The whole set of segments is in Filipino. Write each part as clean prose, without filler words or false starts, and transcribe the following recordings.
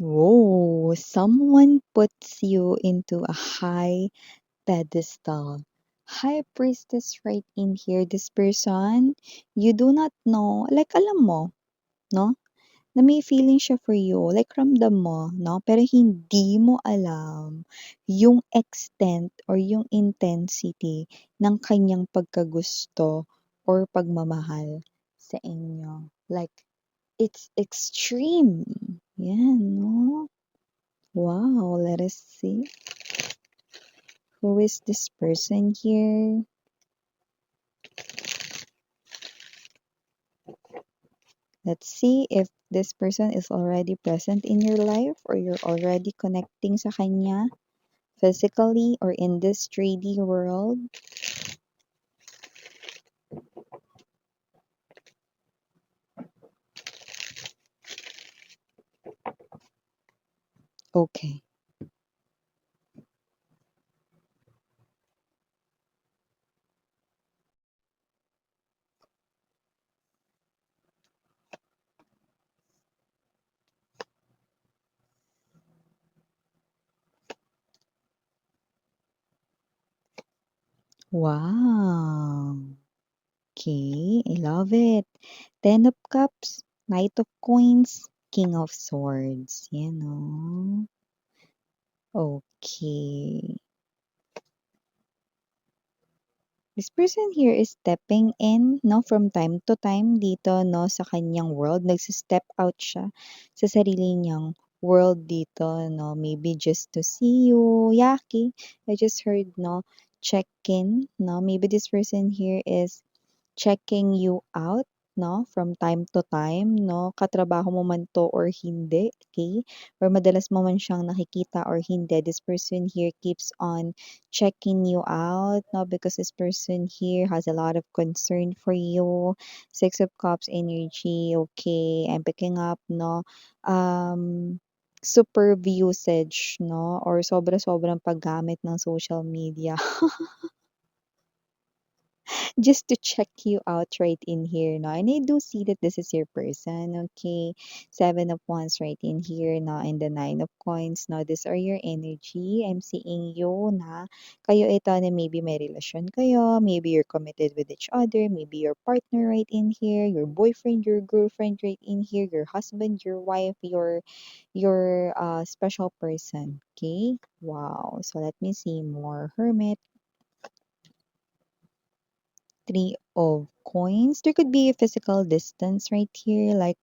Whoa, someone puts you into a high pedestal. High priestess right in here, this person, you do not know, like alam mo, no? Na may feeling siya for you, like ramdam mo, no? Pero hindi mo alam yung extent or yung intensity ng kanyang pagkagusto or pagmamahal sa inyo. Like, it's extreme. Yan, no? Wow, let us see. Who is this person here? Let's see if this person is already present in your life or you're already connecting sa kanya physically or in this 3D world. Okay. Wow. Okay, I love it. Ten of Cups, Knight of Coins, King of Swords. Yan, no? Okay. This person here is stepping in, no, from time to time dito, no, sa kanyang world. Nagsi-step out siya sa sarili niyang world dito, no. Maybe just to see you, Yaki. I just heard, no, check in, no. Maybe this person here is checking you out, no, from time to time, no, katrabaho mo man 'to or hindi, okay? Or madalas mo man siyang nakikita or hindi, this person here keeps on checking you out, no, because this person here has a lot of concern for you. Six of Cups energy, okay? I'm picking up, no, superb usage, no, or sobra-sobrang paggamit ng social media. Just to check you out right in here, no? And I do see that this is your person, okay? Seven of Wands right in here, no? And the Nine of Coins, no? These are your energy. I'm seeing you na kayo ito na maybe may relasyon kayo, maybe you're committed with each other, maybe your partner right in here, your boyfriend, your girlfriend right in here, your husband, your wife, your special person, okay? Wow. So let me see more. Hermit, Three of Coins. There could be a physical distance right here, like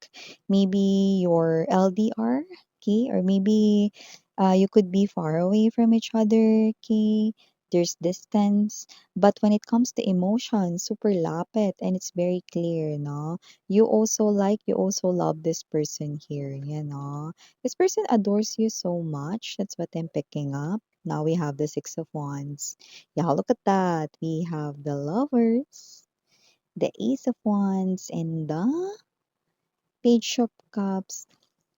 maybe your LDR, okay, or maybe you could be far away from each other, okay. There's distance, but when it comes to emotions, super lapit and it's very clear, no? You also love this person here, you know. This person adores you so much. That's what I'm picking up. Now we have the Six of Wands. Yeah, look at that. We have the Lovers, the Ace of Wands, and the Page of Cups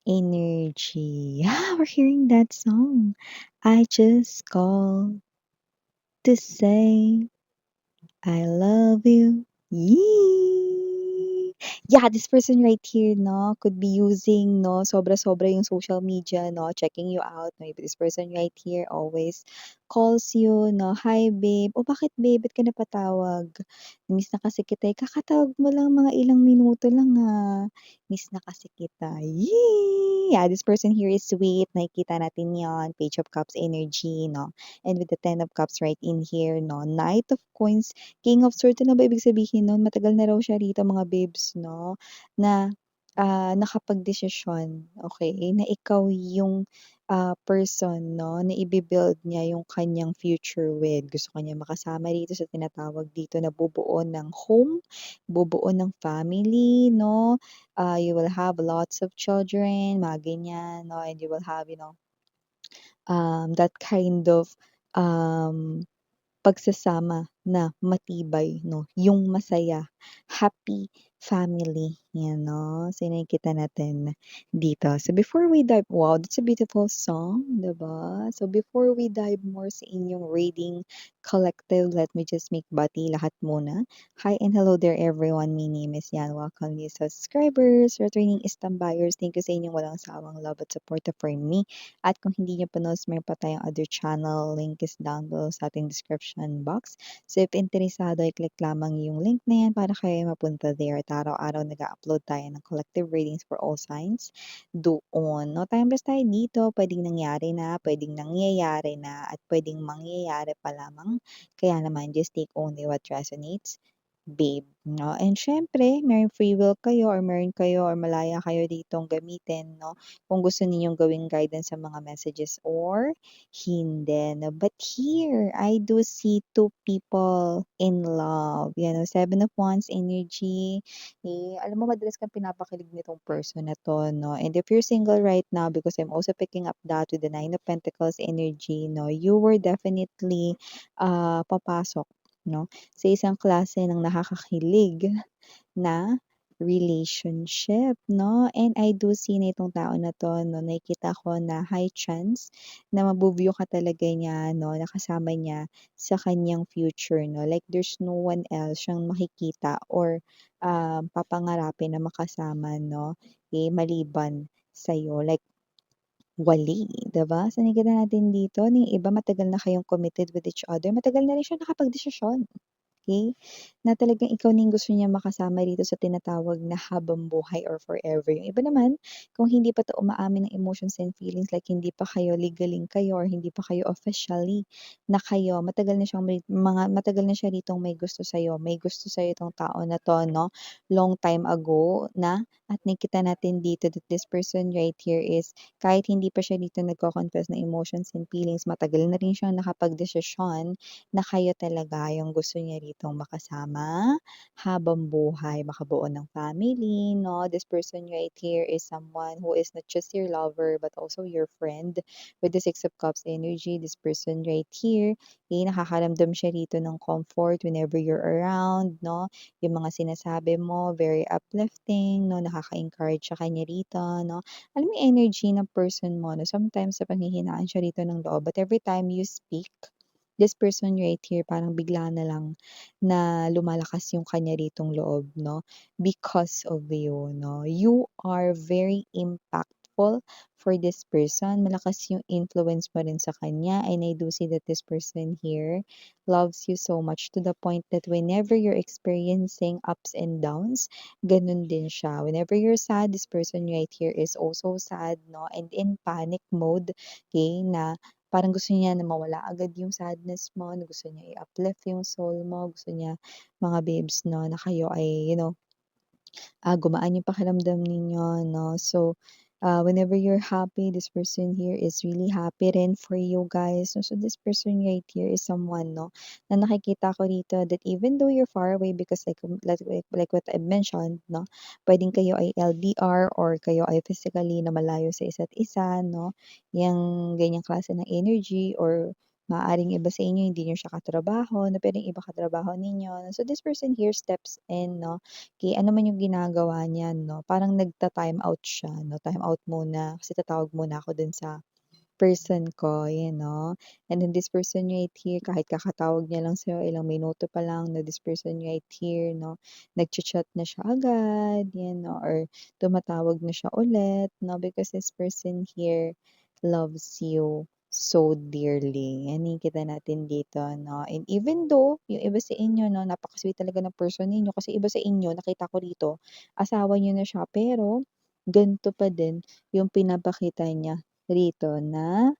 energy. Yeah, we're hearing that song. I just called to say I love you. Yee! Yeah, this person right here, no, could be using, no, sobra-sobra yung social media, no, checking you out. Maybe this person right here always calls you, no, hi babe. O bakit babe, ba't ka napatawag? Miss na kasi kita. Kakatawag mo lang mga ilang minuto lang Miss na kasi kita. Yee! Yeah, this person here is sweet. Nakikita natin yon. Page of Cups energy, no. And with the Ten of Cups right in here, no. Knight of Coins, King of Swords, ano ba ibig sabihin nun? Matagal na raw siya rito mga babes, no? Na nakapagdesisyon, okay, na ikaw yung person, no, na ibibuild niya yung kanyang future with. Gusto kanya makasama dito sa tinatawag dito na bubuo ng home, bubuo ng family, no? You will have lots of children, mga ganyan, no? And you will have, that kind of um, pagsasama na matibay 'no, yung masaya, happy family, 'yan 'no. So, yun nakikita natin dito. So, before we dive wow, that's a beautiful song, 'di ba? So, before we dive more sa inyong reading collective, let me just make bati lahat muna. Hi and hello there everyone. My name is Yan. Welcome new subscribers, returning Istam buyers. Thank you sa inyong walang sawang love at support for me. At kung hindi niyo pa meron pa tayong other channel, link is down below sa ating description box. So if interesado, i-click lamang yung link na yan para kayo mapunta there. At araw-araw nag-upload tayo ng collective readings for all signs doon. No time tayo dito, pwedeng nangyari na, pwedeng nangyayari na, at pwedeng mangyayari pa lamang. Kaya naman, just take only what resonates, babe, 'no? And siyempre, may free will kayo or meron kayo or malaya kayo ditong gamitin, 'no? Kung gusto ninyong gawing guidance sa mga messages or hindi, 'no? But here, I do see two people in love. Yan, 7 of Wands energy. Alam mo, madalas kang pinapakilig nitong person na 'to, 'no? And if you're single right now, because I'm also picking up that with the 9 of Pentacles energy, 'no? You were definitely papasok, 'no? Sa isang klase ng nakakakilig na relationship, 'no? And I do see na itong tao na 'to, 'no, nakikita ko na high chance na mabu-view ka talaga niya, 'no, na kasama niya sa kanyang future, 'no? Like there's no one else siyang makikita or, papangarapin na makasama, 'no, maliban sa'yo. Like wali, 'di ba? So nakikita natin dito na yung iba matagal na kayong committed with each other, matagal na rin siya nakapagdesisyon. Okay, na talagang ikaw na yung gusto niya makasama dito sa tinatawag na habang-buhay or forever. Yung iba naman, kung hindi pa 'to umaamin ng emotions and feelings, like hindi pa kayo legaling kayo or hindi pa kayo officially na kayo, matagal na siya ritong may gusto sa'yo. May gusto sa'yo itong tao na 'to 'no, long time ago na at nakikita natin dito that this person right here is kahit hindi pa siya dito nagko-confess ng emotions and feelings, matagal na rin siyang nakapagdesisyon na kayo talaga yung gusto niya ritong makasama habang buhay, makabuo ng family, 'no? This person right here is someone who is not just your lover but also your friend. With the Six of Cups energy, this person right here, nakakaramdam siya rito ng comfort whenever you're around, 'no? Yung mga sinasabi mo, very uplifting, 'no? Nakaka-encourage sa kanya rito, 'no? Alam mo yung energy ng person mo, 'no? Sometimes sa panghihinaan siya rito ng loob, but every time you speak, this person right here parang bigla na lang na lumalakas yung kanya ritong loob, 'no, because of you, 'no. You are very impactful for this person. Malakas yung influence mo rin sa kanya, and I do see that this person here loves you so much to the point that whenever you're experiencing ups and downs, ganun din siya. Whenever you're sad, this person right here is also sad, 'no, and in panic mode, okay, na parang gusto niya na mawala agad yung sadness mo, na gusto niya i-uplift yung soul mo, gusto niya mga babes 'no, na kayo ay gumaan yung pakiramdam ninyo 'no. So, whenever you're happy, this person here is really happy rin for you guys 'no. So, this person right here is someone 'no, na nakikita ko dito that even though you're far away because like what I mentioned 'no, puwedeng kayo ay LDR or kayo ay physically na malayo sa isa't isa 'no, yang ganyang klase ng energy or maaaring iba sa inyo hindi niyo siya katrabaho na puwedeng iba katrabaho ninyo. So, this person here steps in 'no, okey, ano man yung ginagawa niya 'no, parang nagta-time out siya 'no, time out muna kasi tatawag muna ako dun sa person ko, you know. And then this person right here, kahit kakatawag niya lang sa'yo, ilang minuto pa lang na this person right here 'no, nagcha-chat na siya agad, yan 'no, or tumatawag na siya ulit 'no, because this person here loves you so dearly. Yan nakikita natin dito 'no, and even though yung iba sa inyo 'no, napaka-sweet talaga ng person ninyo kasi iba sa inyo nakita ko rito, asawa niyo na siya pero ganito pa din yung pinapakita niya rito na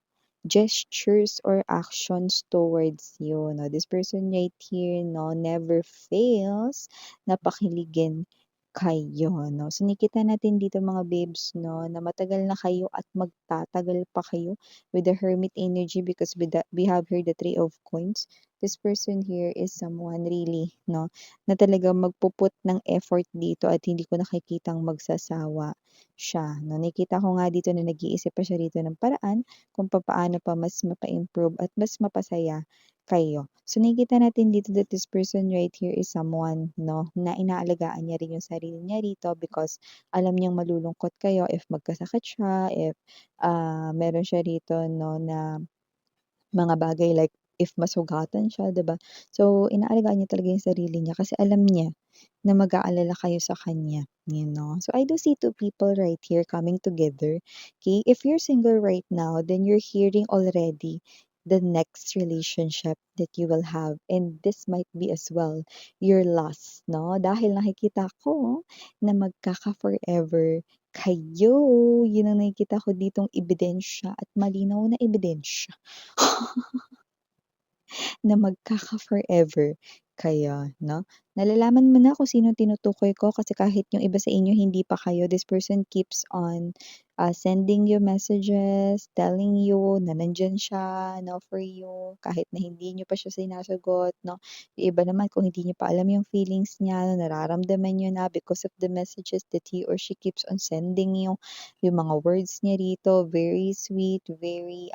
gestures or actions towards you 'no. This person right here 'no, never fails na pakiligin kayo 'no. So nakikita natin dito mga babes 'no, na matagal na kayo at magtatagal pa kayo with the Hermit energy because we have here the Three of Coins. This person here is someone really 'no, na talagang magpuput ng effort dito at hindi ko nakikitang magsasawa siya 'no. Nakikita ko nga dito na nag-iisip pa siya rito ng paraan kung papaano pa mas mapa-improve at mas mapasaya kayo. So, nakikita natin dito that this person right here is someone, no, na inaalagaan niya rin yung sarili niya rito because alam niyang malulungkot kayo if magkasakit siya, if meron siya rito, no, na mga bagay like if masugatan siya, 'di ba? So, inaalagaan niya talaga yung sarili niya kasi alam niya na mag-aalala kayo sa kanya, you know? So, I do see two people right here coming together. Okay? If you're single right now, then you're hearing already the next relationship that you will have. And this might be as well your last, no? Dahil nakikita ko na magkaka-forever kayo. Yun ang nakikita ko ditong ebidensya at malinaw na ebidensya. Na magkaka-forever kayo, 'no? Nalalaman mo na kung sino tinutukoy ko kasi kahit yung iba sa inyo hindi pa kayo, this person keeps on, sending you messages, telling you na nandiyan siya, 'no, for you kahit na hindi niyo pa siya sinasagot, 'no? Yung iba naman kung hindi niyo pa alam yung feelings niya, nararamdaman niyo na because of the messages that he or she keeps on sending you. Yung mga words niya rito, very sweet, very,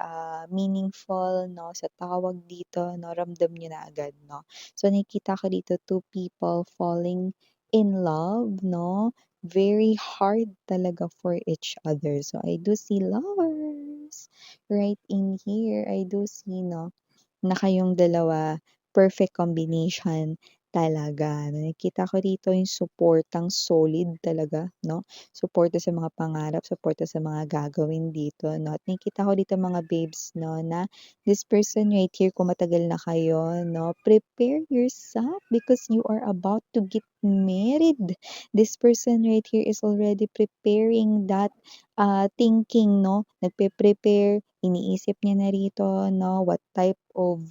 meaningful 'no, sa tawag dito 'no, ramdam niyo na agad 'no. So nakikita ko dito two people falling in love 'no, very hard talaga for each other. So I do see lovers right in here. I do see 'no, na kayong dalawa, perfect combination talaga. Nakikita ko dito yung suportang solid talaga, 'no? Suporta sa mga pangarap, suporta sa mga gagawin dito, 'no? At nakikita ko dito mga babes, 'no, na this person right here, kung matagal na kayo, 'no, prepare yourself because you are about to get married. This person right here is already preparing that thinking, 'no? Nagpe-prepare, iniisip niya na rito, 'no, what type of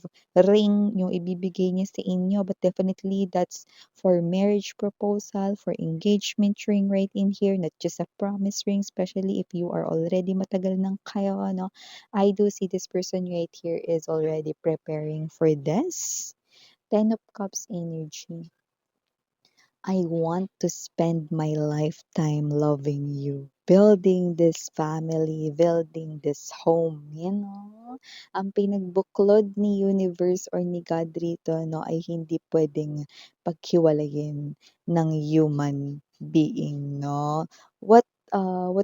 ring yung ibibigay niya sa inyo. But definitely that's for marriage proposal, for engagement ring right in here, not just a promise ring, especially if you are already matagal ng kayo, 'no? I do see this person right here is already preparing for this. Ten of Cups energy. I want to spend my lifetime loving you, building this family, building this home, you know? Ang pinagbuklod ni universe or ni God rito, no, ay hindi pwedeng paghiwalayin ng human being, no? What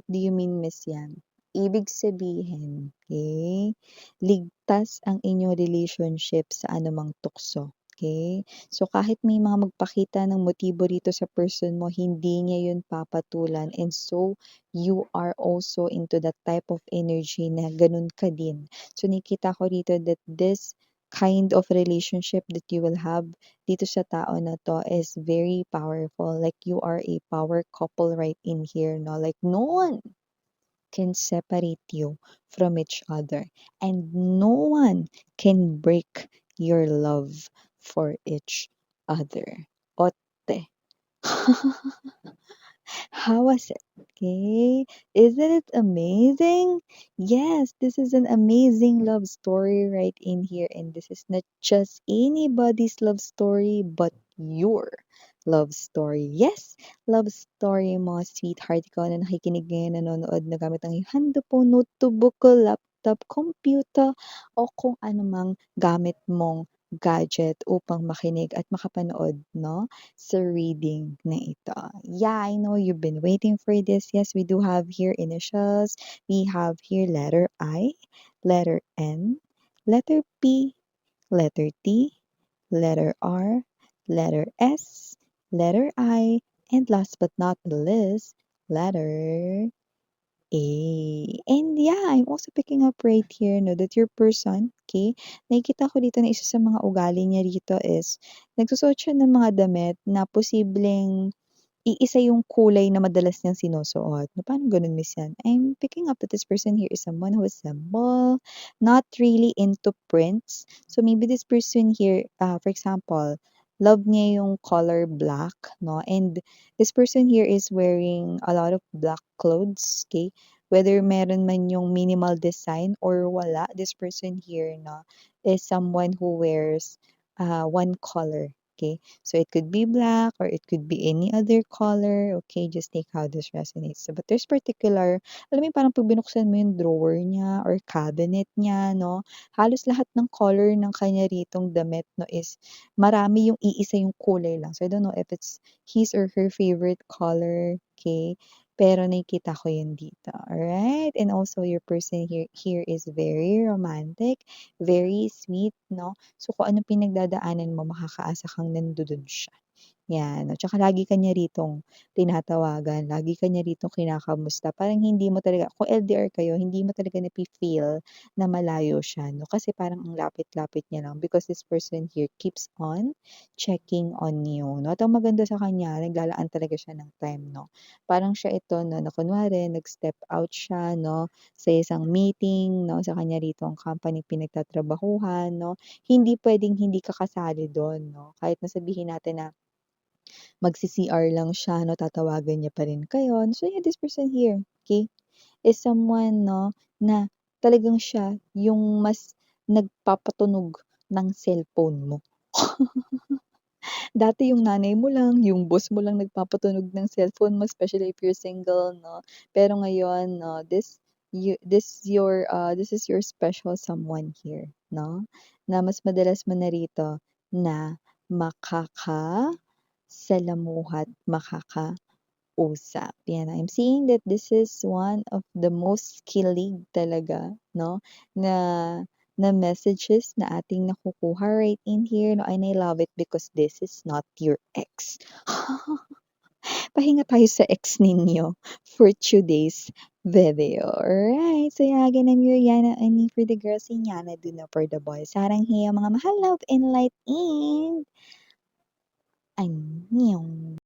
do you mean, Miss Yan? Ibig sabihin, okay, ligtas ang inyong relationship sa anumang tukso. Okay? So, kahit may mga magpakita ng motibo dito sa person mo, hindi niya yun papatulan. And so, you are also into that type of energy na ganun ka din. So, nakita ko dito that this kind of relationship that you will have dito sa tao na to is very powerful. Like, you are a power couple right in here, no? Like, no one can separate you from each other, and no one can break your love for each other. Otte. How was it? Okay. Isn't it amazing? Yes, this is an amazing love story right in here. And this is not just anybody's love story, but your love story. Yes, love story mo, sweetheart. Ikaw na nakikinig ngayon, nanonood na gamit ang iyong handphone, notebook, laptop, computer, o kung anumang gamit mong gadget upang makinig at makapanood, no? Sa reading na ito. Yeah, I know you've been waiting for this. Yes, we do have here initials. We have here letter I, letter N, letter P, letter T, letter R, letter S, letter I, and last but not the least, letter A. And yeah, I'm also picking up right here, no, that your person, okay, nakikita ko dito na isa sa mga ugali niya dito is, nagsusuot siya ng mga damit na posibleng iisa yung kulay na madalas niyang sinusuot. No, paano ganun, Miss Yan? I'm picking up that this person here is someone who is simple, not really into prints. So maybe this person here, for example, love niya yung color black, no? And this person here is wearing a lot of black clothes, okay? Whether meron man yung minimal design or wala, this person here, no, is someone who wears one color. okay? So it could be black or it could be any other color, okay? Just take how this resonates. But there's particular, alam mo yung parang 'pag binuksan mo yung drawer niya or cabinet niya 'no, halos lahat ng color ng kanya ritong damit 'no is marami yung iisa yung kulay lang. So I don't know if it's his or her favorite color, okay? Pero nakikita ko yun dito, alright? And also your person here is very romantic, very sweet 'no? So kung anong pinagdadaanan mo makakaasa kang nandodo'n siya. 'Yan, at saka lagi ka niya ritong tinatawagan, lagi ka niya ritong kinakamusta. Parang hindi mo talaga kung LDR kayo, hindi mo talaga nafi-feel na malayo siya 'no, kasi parang ang lapit-lapit niya lang because this person here keeps on checking on you 'no. At ang maganda sa kanya naglalaan talaga siya ng time 'no. Parang siya ito 'no, na kunwari nag-step out siya 'no, sa isang meeting 'no, sa kanya ritong company pinagtatrabahuhan 'no, hindi puwedeng hindi ka kasali do'n 'no. Kahit na sabihin natin na magci-CR lang siya 'no, tatawagan niya pa rin kayo. So yeah, this person here, okay, is someone 'no, na talagang siya yung mas nagpapatunog ng cellphone mo. Dati yung nanay mo lang, yung boss mo lang nagpapatunog ng cellphone mo, especially if you're single 'no. Pero ngayon 'no, this is your special someone here 'no, na mas madalas mo na rito na makakasalamuha at makakausap. Yan, I'm seeing that this is one of the most kilig talaga 'no, na na messages na ating nakukuha right in here 'no, and I love it because this is not your ex. Pahinga tayo sa ex ninyo for today's video. Alright, so yeah, again, I'm Yuriana, and for the girls, si Yana, do na for the boys. Sarang hiya mga mahal, love, and light, and annyeong.